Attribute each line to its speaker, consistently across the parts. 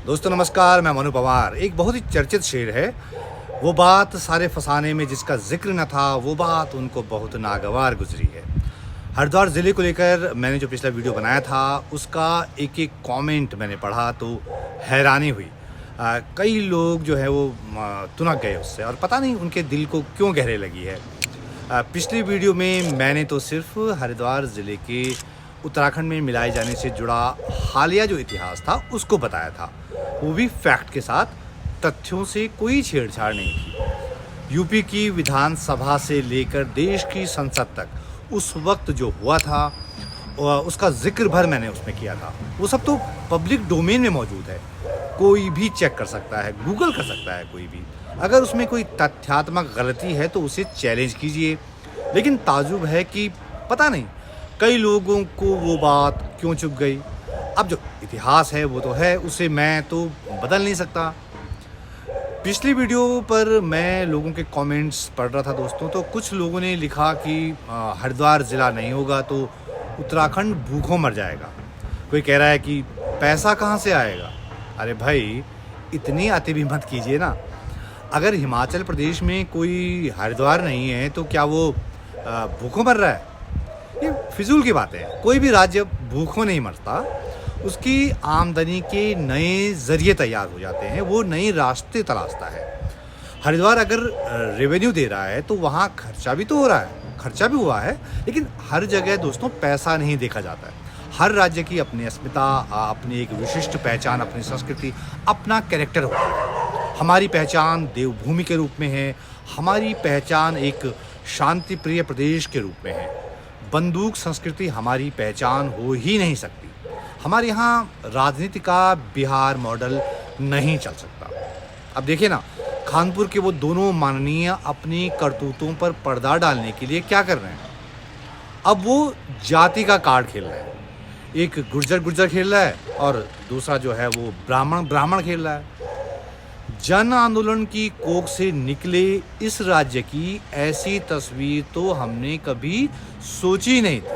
Speaker 1: दोस्तों नमस्कार, मैं मनु पवार। एक बहुत ही चर्चित शेर है, वो बात सारे फसाने में जिसका जिक्र न था, वो बात उनको बहुत नागवार गुजरी है। हरिद्वार ज़िले को लेकर मैंने जो पिछला वीडियो बनाया था, उसका एक एक कमेंट मैंने पढ़ा तो हैरानी हुई। कई लोग जो है वो तुनक गए उससे, और पता नहीं उनके दिल को क्यों गहरे लगी है। पिछली वीडियो में मैंने तो सिर्फ हरिद्वार ज़िले के उत्तराखंड में मिलाए जाने से जुड़ा हालिया जो इतिहास था उसको बताया था, वो भी फैक्ट के साथ, तथ्यों से कोई छेड़छाड़ नहीं की। यूपी की विधानसभा से लेकर देश की संसद तक उस वक्त जो हुआ था उसका जिक्र भर मैंने उसमें किया था। वो सब तो पब्लिक डोमेन में मौजूद है, कोई भी चेक कर सकता है, गूगल कर सकता है कोई भी। अगर उसमें कोई तथ्यात्मक गलती है तो उसे चैलेंज कीजिए। लेकिन ताजुब है कि पता नहीं कई लोगों को वो बात क्यों चुप गई। अब जो इतिहास है वो तो है, उसे मैं तो बदल नहीं सकता। पिछली वीडियो पर मैं लोगों के कमेंट्स पढ़ रहा था दोस्तों, तो कुछ लोगों ने लिखा कि हरिद्वार ज़िला नहीं होगा तो उत्तराखंड भूखों मर जाएगा। कोई कह रहा है कि पैसा कहाँ से आएगा। अरे भाई, इतनी अति भी मत कीजिए ना। अगर हिमाचल प्रदेश में कोई हरिद्वार नहीं है तो क्या वो भूखों मर रहा है? ये फिजूल की बात है। कोई भी राज्य भूखों नहीं मरता, उसकी आमदनी के नए जरिए तैयार हो जाते हैं, वो नए रास्ते तलाशता है। हरिद्वार अगर रेवेन्यू दे रहा है तो वहाँ खर्चा भी तो हो रहा है, खर्चा भी हुआ है। लेकिन हर जगह दोस्तों पैसा नहीं देखा जाता है। हर राज्य की अपनी अस्मिता, अपनी एक विशिष्ट पहचान, अपनी संस्कृति, अपना कैरेक्टर होता है। हमारी पहचान देवभूमि के रूप में है, हमारी पहचान एक शांति प्रिय प्रदेश के रूप में है। बंदूक संस्कृति हमारी पहचान हो ही नहीं सकती। हमारे यहाँ राजनीति का बिहार मॉडल नहीं चल सकता। अब देखिए ना, कानपुर के वो दोनों माननीय अपनी करतूतों पर पर्दा डालने के लिए क्या कर रहे हैं। अब वो जाति का कार्ड खेल रहे हैं। एक गुर्जर खेल रहा है और दूसरा जो है वो ब्राह्मण खेल रहा है। जन आंदोलन की कोख से निकले इस राज्य की ऐसी तस्वीर तो हमने कभी सोची नहीं थी।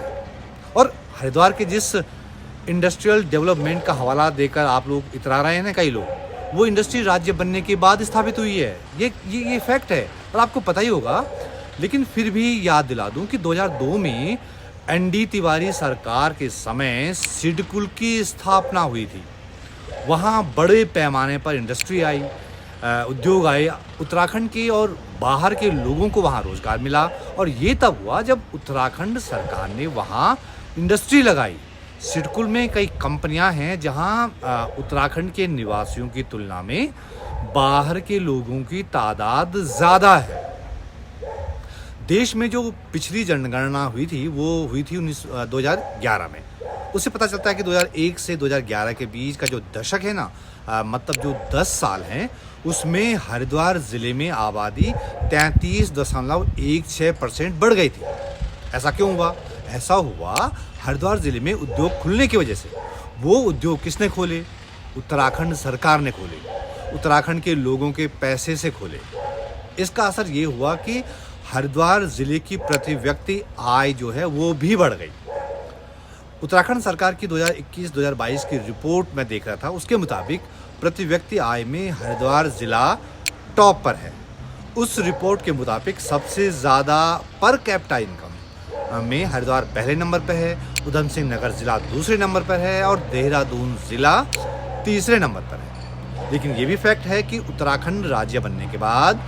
Speaker 1: और हरिद्वार के जिस इंडस्ट्रियल डेवलपमेंट का हवाला देकर आप लोग इतरा रहे हैं ना कई लोग, वो इंडस्ट्री राज्य बनने के बाद स्थापित हुई है। ये फैक्ट है और आपको पता ही होगा। लेकिन फिर भी याद दिला दूं कि 2002 में एनडी तिवारी सरकार के समय सिडकुल की स्थापना हुई थी। वहाँ बड़े पैमाने पर इंडस्ट्री आई, उद्योग आए। उत्तराखंड के और बाहर के लोगों को वहाँ रोजगार मिला। और ये तब हुआ जब उत्तराखंड सरकार ने वहाँ इंडस्ट्री लगाई। सिडकुल में कई कंपनियां हैं जहाँ उत्तराखंड के निवासियों की तुलना में बाहर के लोगों की तादाद ज़्यादा है। देश में जो पिछली जनगणना हुई थी वो हुई थी 2011 में। उससे पता चलता है कि 2001 से 2011 के बीच का जो दशक है ना, मतलब जो 10 साल हैं, उसमें हरिद्वार ज़िले में आबादी 33.16% बढ़ गई थी। ऐसा क्यों हुआ? ऐसा हुआ हरिद्वार ज़िले में उद्योग खुलने की वजह से। वो उद्योग किसने खोले? उत्तराखंड सरकार ने खोले, उत्तराखंड के लोगों के पैसे से खोले। इसका असर ये हुआ कि हरिद्वार ज़िले की प्रति व्यक्ति आय जो है वो भी बढ़ गई। उत्तराखंड सरकार की 2021-2022 की रिपोर्ट मैं देख रहा था, उसके मुताबिक प्रति व्यक्ति आय में हरिद्वार ज़िला टॉप पर है। उस रिपोर्ट के मुताबिक सबसे ज़्यादा पर कैपिटा इनकम में हरिद्वार पहले नंबर पर है, उधम सिंह नगर ज़िला दूसरे नंबर पर है और देहरादून ज़िला तीसरे नंबर पर है। लेकिन ये भी फैक्ट है कि उत्तराखंड राज्य बनने के बाद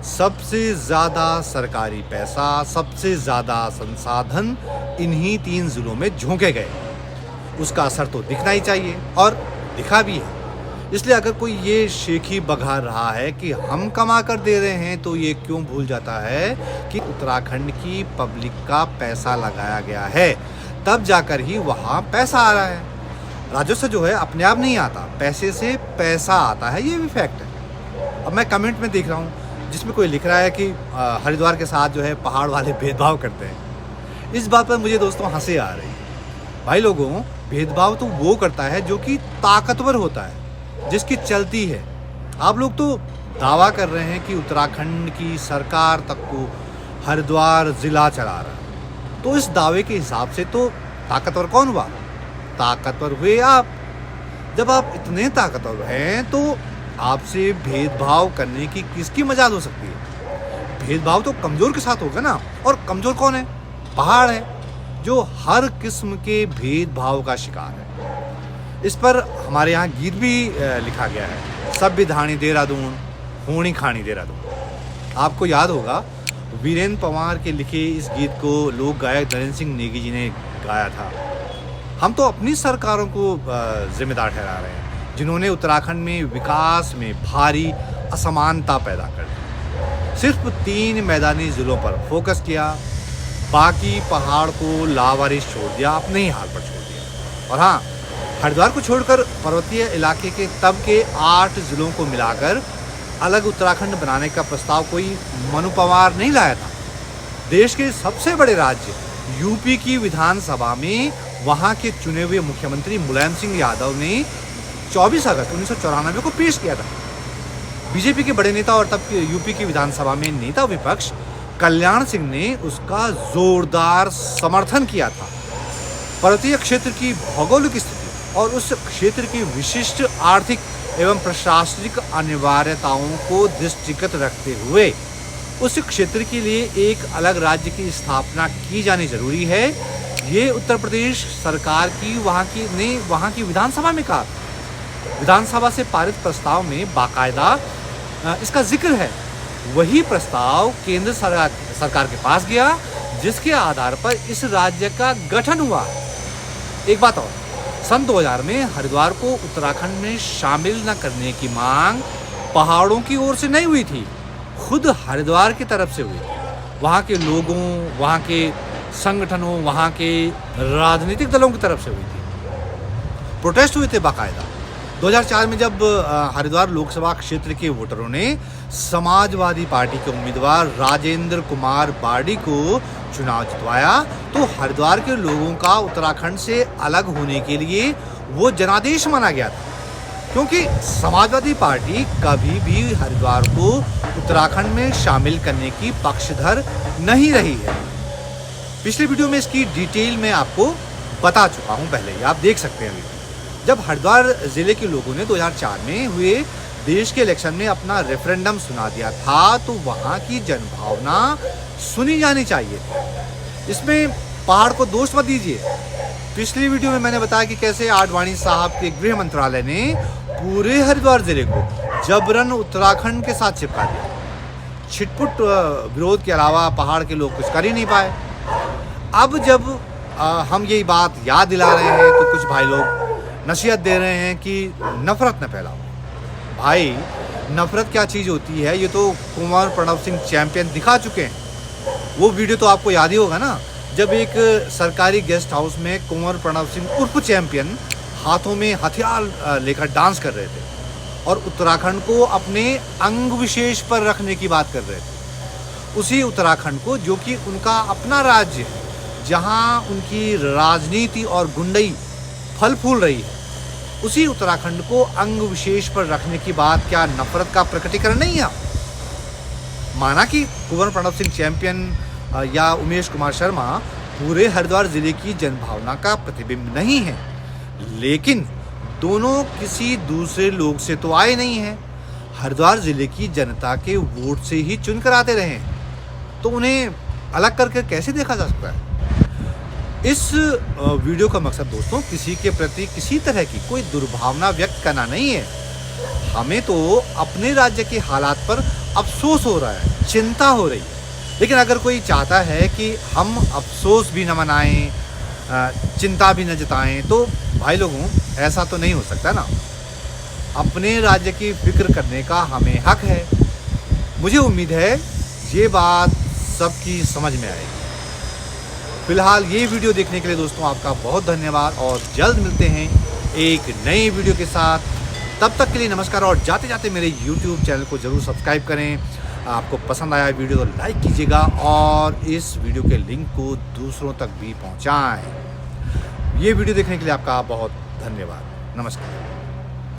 Speaker 1: सबसे ज़्यादा सरकारी पैसा, सबसे ज़्यादा संसाधन इन्हीं 3 ज़िलों में झोंके गए। उसका असर तो दिखना ही चाहिए और दिखा भी है। इसलिए अगर कोई ये शेखी बघार रहा है कि हम कमा कर दे रहे हैं, तो ये क्यों भूल जाता है कि उत्तराखंड की पब्लिक का पैसा लगाया गया है, तब जाकर ही वहाँ पैसा आ रहा है। राजस्व जो है अपने आप नहीं आता, पैसे से पैसा आता है, ये भी फैक्ट है। अब मैं कमेंट में देख रहा हूँ जिसमें कोई लिख रहा है कि हरिद्वार के साथ जो है पहाड़ वाले भेदभाव करते हैं। इस बात पर मुझे दोस्तों हंसी आ रही है। भाई लोगों, भेदभाव तो वो करता है जो कि ताकतवर होता है, जिसकी चलती है। आप लोग तो दावा कर रहे हैं कि उत्तराखंड की सरकार तक को हरिद्वार ज़िला चला रहा है, तो इस दावे के हिसाब से तो ताकतवर कौन हुआ? ताकतवर हुए आप। जब आप इतने ताकतवर हैं तो आपसे भेदभाव करने की किसकी मजाल हो सकती है? भेदभाव तो कमजोर के साथ होगा ना, और कमजोर कौन है? पहाड़ है, जो हर किस्म के भेदभाव का शिकार है। इस पर हमारे यहाँ गीत भी लिखा गया है, सब विधानी देहरादून, होनी खानी देहरादून। आपको याद होगा वीरेंद्र पवार के लिखे इस गीत को लोक गायक नरेंद्र सिंह नेगी जी ने गाया था। हम तो अपनी सरकारों को जिम्मेदार ठहरा रहे हैं, जिन्होंने उत्तराखंड में विकास में भारी असमानता पैदा कर दी। सिर्फ 3 मैदानी जिलों पर फोकस किया, बाकी पहाड़ को लावारिस छोड़ दिया, अपने ही हाल पर छोड़ दिया। और हाँ, हरिद्वार को छोड़कर पर्वतीय इलाके के तब के 8 जिलों को मिलाकर अलग उत्तराखंड बनाने का प्रस्ताव कोई मनु पवार नहीं लाया था। देश के सबसे बड़े राज्य यूपी की विधानसभा में वहां के चुने हुए मुख्यमंत्री मुलायम सिंह यादव ने 24 अगस्त 1994 को पेश किया था। बीजेपी के बड़े नेता और तब के यूपी की विधानसभा में नेता विपक्ष कल्याण सिंह ने उसका जोरदार समर्थन किया था। पर्वतीय क्षेत्र की भौगोलिक स्थिति और उस क्षेत्र की विशिष्ट आर्थिक एवं प्रशासनिक अनिवार्यताओं को दृष्टिगत रखते हुए उस क्षेत्र के लिए एक अलग राज्य की स्थापना की जानी जरूरी है। ये उत्तर प्रदेश सरकार की वहाँ की विधानसभा में कहा। विधानसभा से पारित प्रस्ताव में बाकायदा इसका जिक्र है। वही प्रस्ताव केंद्र सरकार के पास गया, जिसके आधार पर इस राज्य का गठन हुआ। एक बात और, सन 2000 में हरिद्वार को उत्तराखंड में शामिल न करने की मांग पहाड़ों की ओर से नहीं हुई थी, खुद हरिद्वार की तरफ से हुई। वहाँ के लोगों, वहाँ के संगठनों, वहाँ के राजनीतिक दलों की तरफ से हुई थी। प्रोटेस्ट हुए थे बाकायदा। 2004 में जब हरिद्वार लोकसभा क्षेत्र के वोटरों ने समाजवादी पार्टी के उम्मीदवार राजेंद्र कुमार बाडी को चुनाव जितवाया, तो हरिद्वार के लोगों का उत्तराखंड से अलग होने के लिए वो जनादेश माना गया था, क्योंकि समाजवादी पार्टी कभी भी हरिद्वार को उत्तराखंड में शामिल करने की पक्षधर नहीं रही है। पिछले वीडियो में इसकी डिटेल में आपको बता चुका हूं पहले ही, आप देख सकते हैं। जब हरिद्वार जिले के लोगों ने 2004 में हुए देश के इलेक्शन में अपना रेफरेंडम सुना दिया था, तो वहां की जनभावना सुनी जानी चाहिए थी। इसमें पहाड़ को दोष मत दीजिए। पिछली वीडियो में मैंने बताया कि कैसे आडवाणी साहब के गृह मंत्रालय ने पूरे हरिद्वार जिले को जबरन उत्तराखंड के साथ चिपका दिया। छिटपुट विरोध के अलावा पहाड़ के लोग कुछ कर ही नहीं पाए। अब जब हम यही बात याद दिला रहे हैं, तो कुछ भाई लोग नसीहत दे रहे हैं कि नफरत न फैलाओ। भाई, नफरत क्या चीज़ होती है ये तो कुंवर प्रणव सिंह चैंपियन दिखा चुके हैं। वो वीडियो तो आपको याद ही होगा ना, जब एक सरकारी गेस्ट हाउस में कुंवर प्रणव सिंह उर्फ चैंपियन हाथों में हथियार लेकर डांस कर रहे थे और उत्तराखंड को अपने अंग विशेष पर रखने की बात कर रहे थे। उसी उत्तराखंड को, जो कि उनका अपना राज्य है, जहां उनकी राजनीति और गुंडई फल फूल रही है, उसी उत्तराखंड को अंग विशेष पर रखने की बात क्या नफरत का प्रकटीकरण नहीं है? माना कि कुंवर प्रणव सिंह चैंपियन या उमेश कुमार शर्मा पूरे हरिद्वार जिले की जनभावना का प्रतिबिंब नहीं है, लेकिन दोनों किसी दूसरे लोग से तो आए नहीं हैं। हरिद्वार जिले की जनता के वोट से ही चुनकर आते रहे हैं, तो उन्हें अलग करके कैसे देखा जा सकता है? इस वीडियो का मकसद दोस्तों किसी के प्रति किसी तरह की कोई दुर्भावना व्यक्त करना नहीं है। हमें तो अपने राज्य के हालात पर अफसोस हो रहा है, चिंता हो रही है। लेकिन अगर कोई चाहता है कि हम अफसोस भी न मनाएं, चिंता भी न जताएं, तो भाई लोगों ऐसा तो नहीं हो सकता ना। अपने राज्य की फिक्र करने का हमें हक है। मुझे उम्मीद है ये बात सबकी समझ में आएगी। फिलहाल ये वीडियो देखने के लिए दोस्तों आपका बहुत धन्यवाद, और जल्द मिलते हैं एक नई वीडियो के साथ। तब तक के लिए नमस्कार, और जाते जाते मेरे YouTube चैनल को ज़रूर सब्सक्राइब करें। आपको पसंद आया वीडियो तो लाइक कीजिएगा, और इस वीडियो के लिंक को दूसरों तक भी पहुंचाएं। ये वीडियो देखने के लिए आपका बहुत धन्यवाद। नमस्कार।